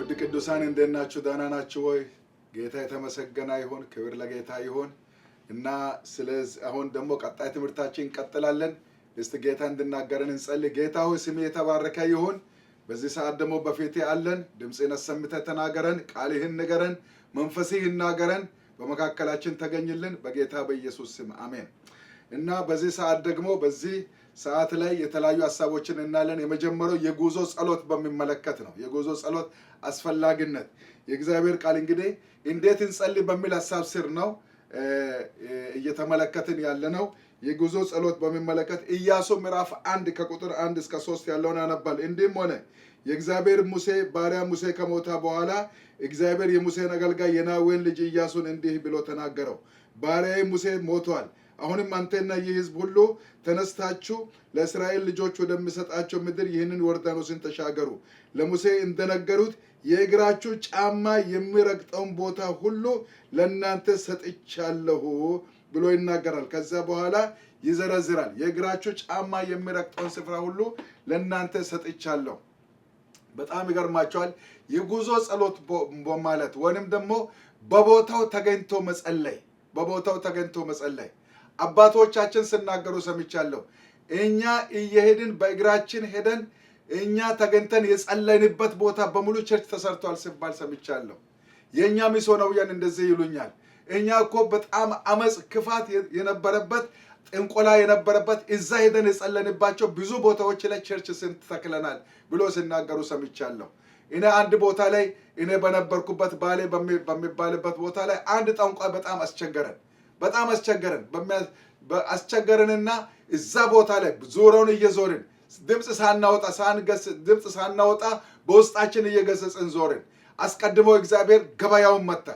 ውድ ቅዱሳን እንደናችሁ ደህና ናችሁ ወይ? ጌታ የተመሰገነ ይሁን። ክብር ለጌታ ይሁን እና ስለዚህ አሁን ደግሞ ቀጣይ ትምህርታችን እንቀጥላለን። እስቲ ጌታ እንድናገረን እንጸልይ። ጌታ ሆይ ስምህ የተባረከ ይሁን። በዚህ ሰዓት ደግሞ በፊቴ አለን። ድምፅህን አሰምተህ ተናገረን፣ ቃልህን ንገረን፣ መንፈስህ ይናገረን፣ በመካከላችን ተገኝልን በጌታ በኢየሱስ ስም አሜን። እና በዚህ ሰዓት ደግሞ በዚህ ሰዓት ላይ የተለያዩ ሐሳቦችን እናለን። የመጀመሪያው የጉዞ ጸሎት በሚመለከት ነው። የጉዞ ጸሎት አስፈላጊነት የእግዚአብሔር ቃል እንግዲህ እንዴት እንጸልይ በሚል ሐሳብ ስር ነው እየተመለከትን ያለነው። የጉዞ ጸሎት በሚመለከት ኢያሱ ምዕራፍ 1 ከቁጥር 1 እስከ 3 ያለውን ያነባል። እንዲህም ሆነ የእግዚአብሔር ሙሴ ባሪያ ሙሴ ከሞተ በኋላ እግዚአብሔር የሙሴን አገልጋይ የናዌን ልጅ ኢያሱን እንዲህ ብሎ ተናገረው። ባሪያዬ ሙሴ ሞቷል። አሁንም አንተና ይህ ሕዝብ ሁሉ ተነስታችሁ ለእስራኤል ልጆች ወደሚሰጣቸው ምድር ይህንን ዮርዳኖስን ተሻገሩ። ለሙሴ እንደነገሩት የእግራችሁ ጫማ የሚረግጠውን ቦታ ሁሉ ለእናንተ ሰጥቻለሁ ብሎ ይናገራል። ከዛ በኋላ ይዘረዝራል። የእግራችሁ ጫማ የሚረግጠውን ስፍራ ሁሉ ለእናንተ ሰጥቻለሁ። በጣም ይገርማቸዋል። የጉዞ ጸሎት ማለት ወይንም ደግሞ በቦታው ተገኝቶ መጸለይ፣ በቦታው ተገኝቶ መጸለይ አባቶቻችን ሲናገሩ ሰምቻለሁ። እኛ እየሄድን በእግራችን ሄደን እኛ ተገኝተን የጸለይንበት ቦታ በሙሉ ቸርች ተሰርቷል ሲባል ሰምቻለሁ። የእኛ ሚስዮናውያን እንደዚህ ይሉኛል። እኛ እኮ በጣም አመፅ፣ ክፋት የነበረበት ጥንቆላ የነበረበት እዛ ሄደን የጸለይንባቸው ብዙ ቦታዎች ላይ ቸርች ስንት ተክለናል ብሎ ሲናገሩ ሰምቻለሁ። እኔ አንድ ቦታ ላይ እኔ በነበርኩበት ባሌ በሚባልበት ቦታ ላይ አንድ ጠንቋይ በጣም አስቸገረንና እዛ ቦታ ላይ ዙሪያውን እየዞርን ድምፅ ሳናወጣ በውስጣችን እየገሰጽን ዞርን። አስቀድሞ እግዚአብሔር ገበያውን መታ።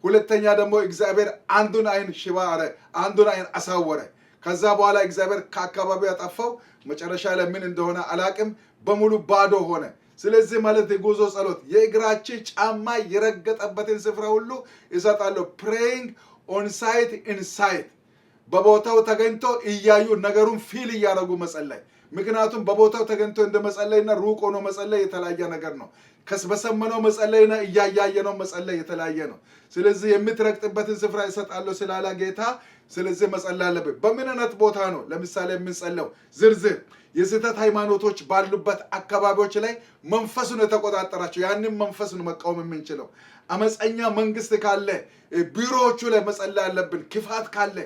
ሁለተኛ ደግሞ እግዚአብሔር አንዱን አይን ሽባ አረ፣ አንዱን አይን አሳወረ። ከዛ በኋላ እግዚአብሔር ከአካባቢው ያጠፋው። መጨረሻ ላይ ምን እንደሆነ አላቅም፣ በሙሉ ባዶ ሆነ። ስለዚህ ማለት የጉዞ ጸሎት የእግራችን ጫማ የረገጠበትን ስፍራ ሁሉ ይሰጣለሁ። ፕሬይንግ ኦን ሳይት ኢንሳይት፣ በቦታው ተገኝቶ እያዩ ነገሩን ፊል እያደረጉ መጸለይ። ምክንያቱም በቦታው ተገኝቶ እንደ መጸለይና ሩቅ ሆኖ መጸለይ የተለያየ ነገር ነው። በሰመነው መጸለይና እያያየነው መጸለይ የተለያየ ነው። ስለዚህ የምትረግጥበትን ስፍራ ይሰጣለሁ ስላለ ጌታ፣ ስለዚህ መጸለይ አለብን። በምን አይነት ቦታ ነው ለምሳሌ የምንጸለው? ዝርዝር የስህተት ሃይማኖቶች ባሉበት አካባቢዎች ላይ መንፈሱን የተቆጣጠራቸው ያንን መንፈሱን መቃወም የምንችለው። አመፀኛ መንግስት ካለ ቢሮዎቹ ላይ መጸለይ አለብን። ክፋት ካለ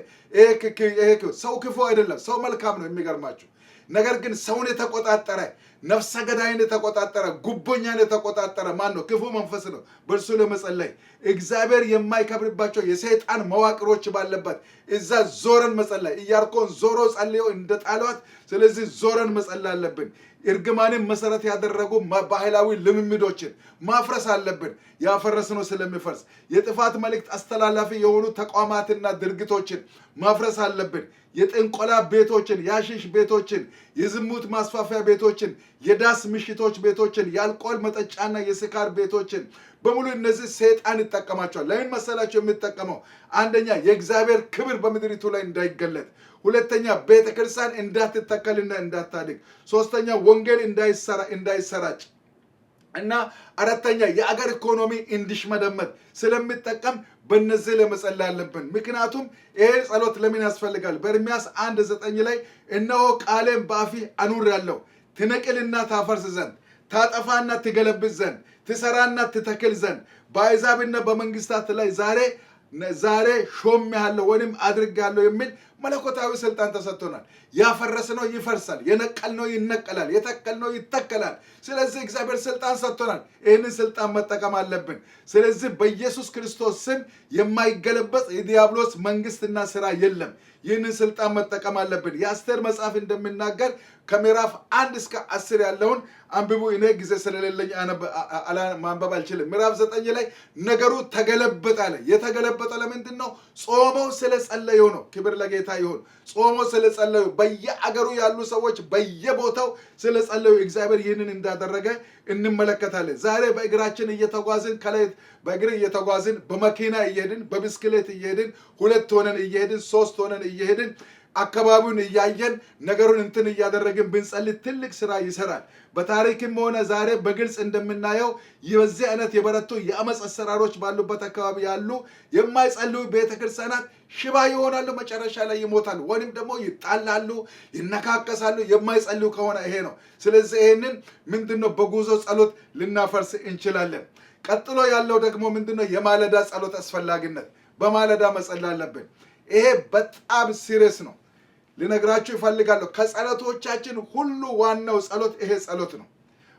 ሰው ክፉ አይደለም፣ ሰው መልካም ነው የሚገርማችሁ። ነገር ግን ሰውን የተቆጣጠረ ነፍሰ ገዳይን የተቆጣጠረ ጉቦኛን የተቆጣጠረ ማን ነው? ክፉ መንፈስ ነው። በእርሱ ለመጸለይ እግዚአብሔር የማይከብርባቸው የሰይጣን መዋቅሮች ባለበት እዛ ዞረን መጸለይ። ኢያሪኮን ዞሮ ጸልዮ እንደጣሏት፣ ስለዚህ ዞረን መጸለይ አለብን። እርግማንን መሰረት ያደረጉ ባህላዊ ልምምዶችን ማፍረስ አለብን። ያፈረስነው ስለሚፈርስ የጥፋት መልእክት አስተላላፊ የሆኑ ተቋማትና ድርጊቶችን ማፍረስ አለብን። የጥንቆላ ቤቶችን፣ የአሽሽ ቤቶችን፣ የዝሙት ማስፋፊያ ቤቶችን፣ የዳስ ምሽቶች ቤቶችን፣ የአልኮል መጠጫና የስካር ቤቶችን በሙሉ እነዚህ ሰይጣን ይጠቀማቸዋል። ለምን መሰላቸው የሚጠቀመው? አንደኛ የእግዚአብሔር ክብር በምድሪቱ ላይ እንዳይገለጥ፣ ሁለተኛ ቤተክርስቲያን እንዳትተከልና እንዳታድግ፣ ሶስተኛ ወንጌል እንዳይሰራጭ እና አራተኛ የአገር ኢኮኖሚ እንዲሽመደመድ ስለሚጠቀም በእነዚህ ለመጸለይ አለብን። ምክንያቱም ይሄ ጸሎት ለምን ያስፈልጋል? በኤርምያስ 1:9 ላይ እነሆ ቃሌን በአፍህ አኑሬአለሁ፣ ትነቅልና ታፈርስ ዘንድ፣ ታጠፋና ትገለብጥ ዘንድ፣ ትሰራና ትተክል ዘንድ በአሕዛብና በመንግስታት ላይ ዛሬ ሾሜሃለሁ ወይም አድርጌሃለሁ የሚል መለኮታዊ ስልጣን ተሰጥቶናል። ያፈረስነው ይፈርሳል፣ የነቀልነው ይነቀላል፣ የተከልነው ይተከላል። ስለዚህ እግዚአብሔር ስልጣን ሰጥቶናል። ይህንን ስልጣን መጠቀም አለብን። ስለዚህ በኢየሱስ ክርስቶስ ስም የማይገለበጥ የዲያብሎስ መንግስትና ስራ የለም። ይህንን ስልጣን መጠቀም አለብን። የአስቴር መጽሐፍ እንደሚናገር ከምዕራፍ 1 እስከ 10 ያለውን አንብቡ። እኔ ጊዜ ስለሌለኝ ማንበብ አልችልም። ምዕራፍ 9 ላይ ነገሩ ተገለበጠ አለ። የተገለበጠ ለምንድን ነው? ጾመው ስለጸለዩ ነው። ክብር ለጌታ ይሁን። ጾመው ስለጸለዩ በየአገሩ ያሉ ሰዎች በየቦታው ስለጸለዩ እግዚአብሔር ይህንን እንዳደረገ እንመለከታለን። ዛሬ በእግራችን እየተጓዝን ከላይ በእግር እየተጓዝን በመኪና እየሄድን በብስክሌት እየሄድን 2 ሆነን እየሄድን 3 ሆነን እየሄድን አካባቢውን እያየን ነገሩን እንትን እያደረግን ብንጸልይ ትልቅ ስራ ይሰራል። በታሪክም ሆነ ዛሬ በግልጽ እንደምናየው የዚህ አይነት የበረቱ የአመፅ አሰራሮች ባሉበት አካባቢ ያሉ የማይጸልዩ ቤተክርስቲያናት ሽባ ይሆናሉ፣ መጨረሻ ላይ ይሞታሉ፣ ወይም ደግሞ ይጣላሉ፣ ይነካከሳሉ። የማይጸልዩ ከሆነ ይሄ ነው። ስለዚህ ይሄንን ምንድነው በጉዞ ጸሎት ልናፈርስ እንችላለን። ቀጥሎ ያለው ደግሞ ምንድነው የማለዳ ጸሎት አስፈላጊነት። በማለዳ መጸለይ አለብን። ይሄ በጣም ሲሪየስ ነው። ልነግራችሁ ይፈልጋለሁ። ከጸሎቶቻችን ሁሉ ዋናው ጸሎት ይሄ ጸሎት ነው።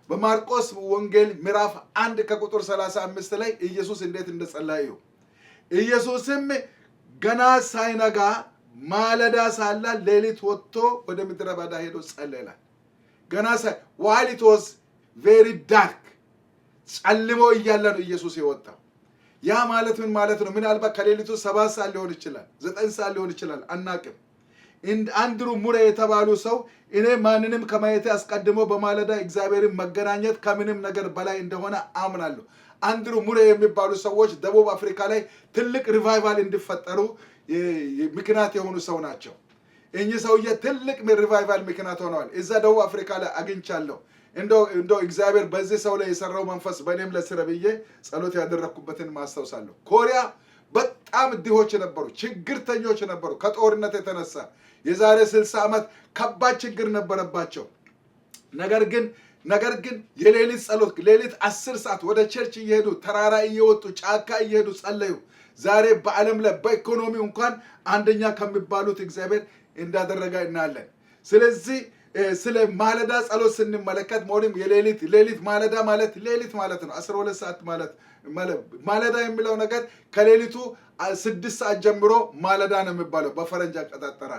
በማርቆስ ወንጌል ምዕራፍ 1 ከቁጥር 35 ላይ ኢየሱስ እንዴት እንደጸለየ ኢየሱስም ገና ሳይነጋ ማለዳ ሳለ ሌሊት ወጥቶ ወደ ምድረ በዳ ሄዶ ጸለየ። ገና while it was very dark ጨልሞ እያለ ነው ኢየሱስ የወጣው። ያ ማለት ምን ማለት ነው? ምናልባት ከሌሊቱ 7 ሰዓት ሊሆን ይችላል፣ 9 ሰዓት ሊሆን ይችላል፣ አናቅም። አንድሩ ሙሬ የተባሉ ሰው እኔ ማንንም ከማየቴ አስቀድሞ በማለዳ እግዚአብሔርን መገናኘት ከምንም ነገር በላይ እንደሆነ አምናለሁ። አንድሩ ሙሬ የሚባሉ ሰዎች ደቡብ አፍሪካ ላይ ትልቅ ሪቫይቫል እንዲፈጠሩ ምክንያት የሆኑ ሰው ናቸው። እኚህ ሰውዬ ትልቅ ሪቫይቫል ምክንያት ሆነዋል። እዛ ደቡብ አፍሪካ ላይ አግኝቻለሁ። እንደው እግዚአብሔር በዚህ ሰው ላይ የሰራው መንፈስ በእኔም ለስረ ብዬ ጸሎት ያደረኩበትን ማስታውሳለሁ። ኮሪያ በጣም ድሆች ነበሩ፣ ችግርተኞች ነበሩ። ከጦርነት የተነሳ የዛሬ 60 ዓመት ከባድ ችግር ነበረባቸው። ነገር ግን የሌሊት ጸሎት ሌሊት 10 ሰዓት ወደ ቸርች እየሄዱ ተራራ እየወጡ ጫካ እየሄዱ ጸለዩ። ዛሬ በዓለም ላይ በኢኮኖሚ እንኳን አንደኛ ከሚባሉት እግዚአብሔር እንዳደረገ እናያለን። ስለዚህ ስለ ማለዳ ጸሎት ስንመለከት ሞሪም ሌሊት ማለዳ ማለት ሌሊት ማለት ነው። 12 ሰዓት ማለት ማለዳ የሚለው ነገር ከሌሊቱ 6 ሰዓት ጀምሮ ማለዳ ነው የሚባለው በፈረንጅ አቆጣጠር።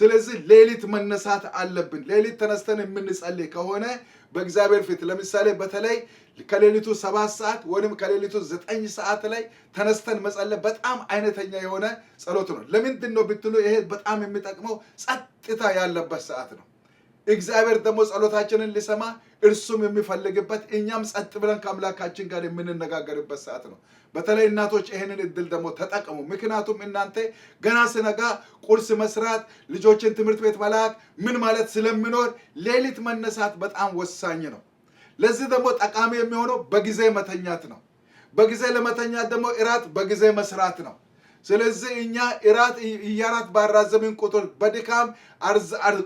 ስለዚህ ሌሊት መነሳት አለብን። ሌሊት ተነስተን የምንጸልይ ከሆነ በእግዚአብሔር ፊት ለምሳሌ በተለይ ከሌሊቱ 7 ሰዓት ወይም ከሌሊቱ 9 ሰዓት ላይ ተነስተን መጸለይ በጣም አይነተኛ የሆነ ጸሎት ነው። ለምንድን ነው ብትሉ ይሄ በጣም የሚጠቅመው ጸጥታ ያለበት ሰዓት ነው። እግዚአብሔር ደግሞ ጸሎታችንን ሊሰማ እርሱም የሚፈልግበት እኛም ጸጥ ብለን ከአምላካችን ጋር የምንነጋገርበት ሰዓት ነው። በተለይ እናቶች ይሄንን እድል ደግሞ ተጠቀሙ። ምክንያቱም እናንተ ገና ስነጋ ቁርስ መስራት፣ ልጆችን ትምህርት ቤት መላክ ምን ማለት ስለሚኖር ሌሊት መነሳት በጣም ወሳኝ ነው። ለዚህ ደግሞ ጠቃሚ የሚሆነው በጊዜ መተኛት ነው። በጊዜ ለመተኛት ደግሞ እራት በጊዜ መስራት ነው። ስለዚህ እኛ እራት ባራዘምን ቁጥር በድካም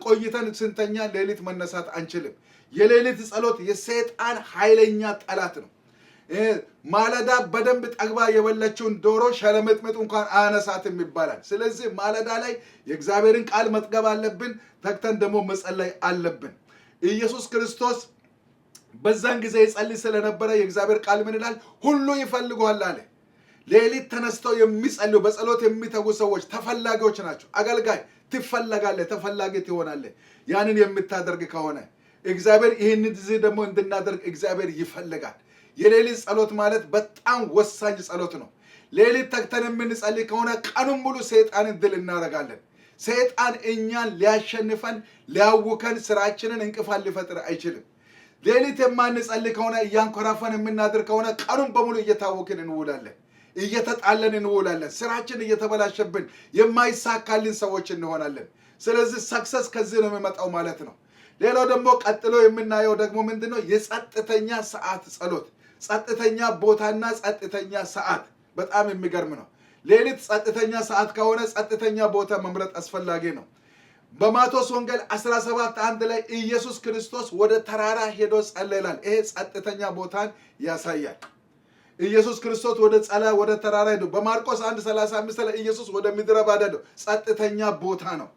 ቆይተን ስንተኛ ሌሊት መነሳት አንችልም። የሌሊት ጸሎት የሰይጣን ኃይለኛ ጠላት ነው። ማለዳ በደንብ ጠግባ የበለችውን ዶሮ ሸለመጥመጥ እንኳን አያነሳትም ይባላል። ስለዚህ ማለዳ ላይ የእግዚአብሔርን ቃል መጥገብ አለብን። ተግተን ደግሞ መጸለይ አለብን። ኢየሱስ ክርስቶስ በዛን ጊዜ ይጸልይ ስለነበረ የእግዚአብሔር ቃል ምን ይላል? ሁሉ ይፈልጉሃል አለ። ሌሊት ተነስተው የሚጸልዩ በጸሎት የሚተጉ ሰዎች ተፈላጊዎች ናቸው። አገልጋይ ትፈለጋለህ፣ ተፈላጊ ትሆናለህ። ያንን የምታደርግ ከሆነ እግዚአብሔር ይህን ደግሞ እንድናደርግ እግዚአብሔር ይፈልጋል። የሌሊት ጸሎት ማለት በጣም ወሳኝ ጸሎት ነው። ሌሊት ተግተን የምንጸልይ ከሆነ ቀኑን ሙሉ ሰይጣንን ድል እናደርጋለን። ሰይጣን እኛን ሊያሸንፈን ሊያውከን ስራችንን እንቅፋት ሊፈጥር አይችልም። ሌሊት የማንጸልይ ከሆነ እያንኮራፈን የምናድር ከሆነ ቀኑን በሙሉ እየታወክን እንውላለን፣ እየተጣለን እንውላለን። ስራችን እየተበላሸብን የማይሳካልን ሰዎች እንሆናለን። ስለዚህ ሰክሰስ ከዚህ ነው የሚመጣው ማለት ነው። ሌላው ደግሞ ቀጥሎ የምናየው ደግሞ ምንድነው? የጸጥተኛ ሰዓት ጸሎት። ጸጥተኛ ቦታና ጸጥተኛ ሰዓት በጣም የሚገርም ነው። ሌሊት ጸጥተኛ ሰዓት ከሆነ ጸጥተኛ ቦታ መምረጥ አስፈላጊ ነው። በማቴዎስ ወንጌል 17:1 ላይ ኢየሱስ ክርስቶስ ወደ ተራራ ሄዶ ጸለይላል። ይሄ ጸጥተኛ ቦታን ያሳያል። ኢየሱስ ክርስቶስ ወደ ተራራ ሄዶ በማርቆስ 1:35 ላይ ኢየሱስ ወደ ምድረ በዳ ሄዶ ጸጥተኛ ቦታ ነው።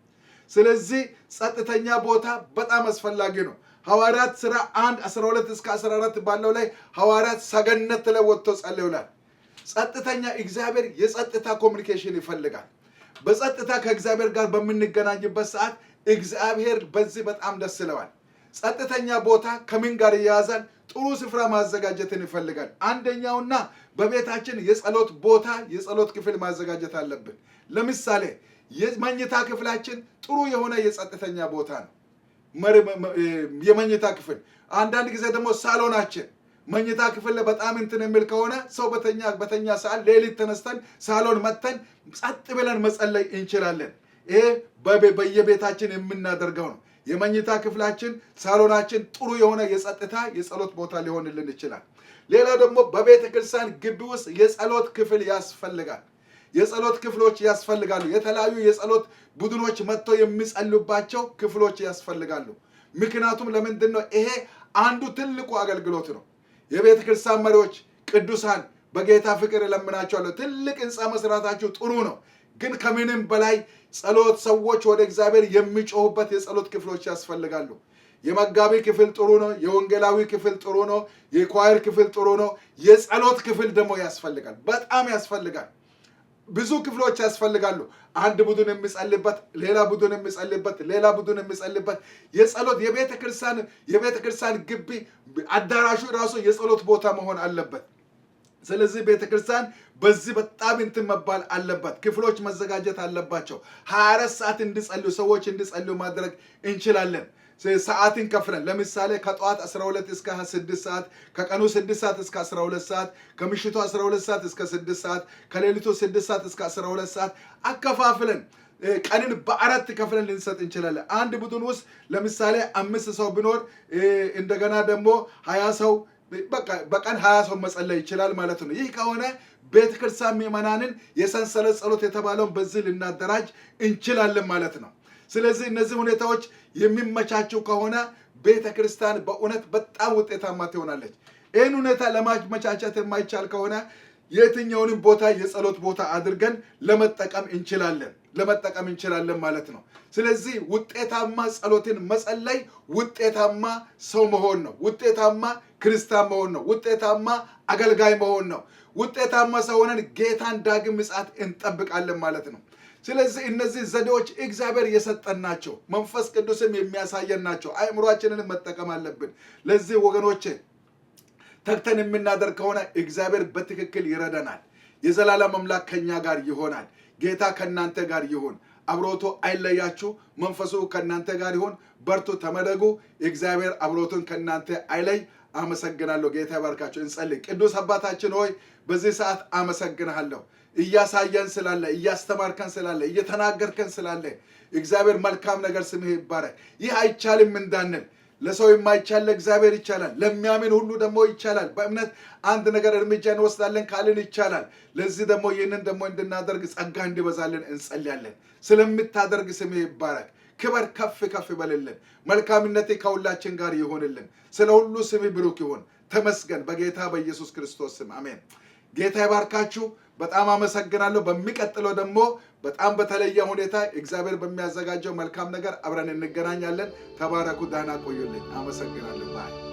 ስለዚህ ጸጥተኛ ቦታ በጣም አስፈላጊ ነው። ሐዋርያት ሥራ 1:12-14 ባለው ላይ ሐዋርያት ሰገነት ላይ ወጥተው ጸልዩላል። ጸጥተኛ እግዚአብሔር የጸጥታ ኮሙኒኬሽን ይፈልጋል። በጸጥታ ከእግዚአብሔር ጋር በምንገናኝበት ሰዓት እግዚአብሔር በዚህ በጣም ደስ ይለዋል። ጸጥተኛ ቦታ ከምን ጋር ይያዛል? ጥሩ ስፍራ ማዘጋጀትን ይፈልጋል። አንደኛውና በቤታችን የጸሎት ቦታ የጸሎት ክፍል ማዘጋጀት አለብን። ለምሳሌ የመኝታ ክፍላችን ጥሩ የሆነ የጸጥተኛ ቦታ ነው። የመኝታ ክፍል አንዳንድ ጊዜ ደግሞ ሳሎናችን መኝታ ክፍል በጣም እንትን የሚል ከሆነ ሰው በተኛ ሰዓት ሌሊት ተነስተን ሳሎን መተን ጸጥ ብለን መጸለይ እንችላለን። ይሄ በየቤታችን የምናደርገው ነው። የመኝታ ክፍላችን፣ ሳሎናችን ጥሩ የሆነ የጸጥታ የጸሎት ቦታ ሊሆንልን ይችላል። ሌላ ደግሞ በቤተ ክርስቲያን ግቢ ውስጥ የጸሎት ክፍል ያስፈልጋል። የጸሎት ክፍሎች ያስፈልጋሉ። የተለያዩ የጸሎት ቡድኖች መጥተው የሚጸልዩባቸው ክፍሎች ያስፈልጋሉ። ምክንያቱም ለምንድን ነው? ይሄ አንዱ ትልቁ አገልግሎት ነው። የቤተ ክርስቲያን መሪዎች ቅዱሳን በጌታ ፍቅር እለምናቸዋለሁ። ትልቅ ህንፃ መስራታችሁ ጥሩ ነው፣ ግን ከምንም በላይ ጸሎት፣ ሰዎች ወደ እግዚአብሔር የሚጮሁበት የጸሎት ክፍሎች ያስፈልጋሉ። የመጋቢ ክፍል ጥሩ ነው። የወንጌላዊ ክፍል ጥሩ ነው። የኳየር ክፍል ጥሩ ነው። የጸሎት ክፍል ደግሞ ያስፈልጋል፣ በጣም ያስፈልጋል። ብዙ ክፍሎች ያስፈልጋሉ። አንድ ቡድን የሚጸልይበት፣ ሌላ ቡድን የሚጸልይበት፣ ሌላ ቡድን የሚጸልይበት የጸሎት የቤተክርስቲያን ግቢ አዳራሹ ራሱ የጸሎት ቦታ መሆን አለበት። ስለዚህ ቤተክርስቲያን በዚህ በጣም እንትን መባል አለበት። ክፍሎች መዘጋጀት አለባቸው። 24 ሰዓት እንዲጸልዩ ሰዎች እንዲጸልዩ ማድረግ እንችላለን። ሰዓትን ከፍለን ለምሳሌ ከጠዋት 12 እስከ 6 ሰዓት፣ ከቀኑ 6 ሰዓት እስከ 12 ሰዓት፣ ከምሽቱ 12 ሰዓት እስከ 6 ሰዓት፣ ከሌሊቱ 6 ሰዓት እስከ 12 ሰዓት አከፋፍለን ቀንን በአራት ከፍለን ልንሰጥ እንችላለን። አንድ ቡድን ውስጥ ለምሳሌ 5 ሰው ቢኖር እንደገና ደግሞ 20 ሰው በቀን 20 ሰው መጸለይ ይችላል ማለት ነው። ይህ ከሆነ ቤተክርስቲያን ምዕመናንን የሰንሰለት ጸሎት የተባለውን በዚህ ልናደራጅ እንችላለን ማለት ነው። ስለዚህ እነዚህ ሁኔታዎች የሚመቻቸው ከሆነ ቤተክርስቲያን በእውነት በጣም ውጤታማ ትሆናለች። ይህን ሁኔታ ለማመቻቸት የማይቻል ከሆነ የትኛውንም ቦታ የጸሎት ቦታ አድርገን ለመጠቀም እንችላለን ማለት ነው። ስለዚህ ውጤታማ ጸሎትን መጸለይ ውጤታማ ሰው መሆን ነው። ውጤታማ ክርስቲያን መሆን ነው። ውጤታማ አገልጋይ መሆን ነው። ውጤታማ ሰው ሆነን ጌታን ዳግም ምጽአት እንጠብቃለን ማለት ነው። ስለዚህ እነዚህ ዘዴዎች እግዚአብሔር የሰጠን ናቸው። መንፈስ ቅዱስም የሚያሳየን ናቸው። አእምሯችንን መጠቀም አለብን። ለዚህ ወገኖቼ ተግተን የምናደርግ ከሆነ እግዚአብሔር በትክክል ይረዳናል። የዘላለም አምላክ ከኛ ጋር ይሆናል። ጌታ ከናንተ ጋር ይሁን። አብሮቱ አይለያችሁ። መንፈሱ ከናንተ ጋር ይሁን። በርቱ፣ ተመደጉ። እግዚአብሔር አብሮቱን ከናንተ አይለይ። አመሰግናለሁ። ጌታ ይባርካችሁ። እንጸልይ። ቅዱስ አባታችን ሆይ በዚህ ሰዓት አመሰግናለሁ። እያሳየን ስላለ፣ እያስተማርከን ስላለ፣ እየተናገርከን ስላለ እግዚአብሔር መልካም ነገር ስምህ ይባረክ። ይህ አይቻልም እንዳንል ለሰው የማይቻል ለእግዚአብሔር ይቻላል። ለሚያምን ሁሉ ደግሞ ይቻላል። በእምነት አንድ ነገር እርምጃ እንወስዳለን ካልን ይቻላል። ለዚህ ደግሞ ይህንን ደግሞ እንድናደርግ ጸጋ እንዲበዛልን እንጸልያለን። ስለምታደርግ ስምህ ይባረክ። ክበር ከፍ ከፍ ይበልልን። መልካምነቴ ከሁላችን ጋር ይሆንልን። ስለ ሁሉ ስምህ ብሩክ ይሁን። ተመስገን። በጌታ በኢየሱስ ክርስቶስ ስም አሜን። ጌታ ይባርካችሁ። በጣም አመሰግናለሁ። በሚቀጥለው ደግሞ በጣም በተለየ ሁኔታ እግዚአብሔር በሚያዘጋጀው መልካም ነገር አብረን እንገናኛለን። ተባረኩ። ዳና ቆዩልኝ። አመሰግናለሁ። ባይ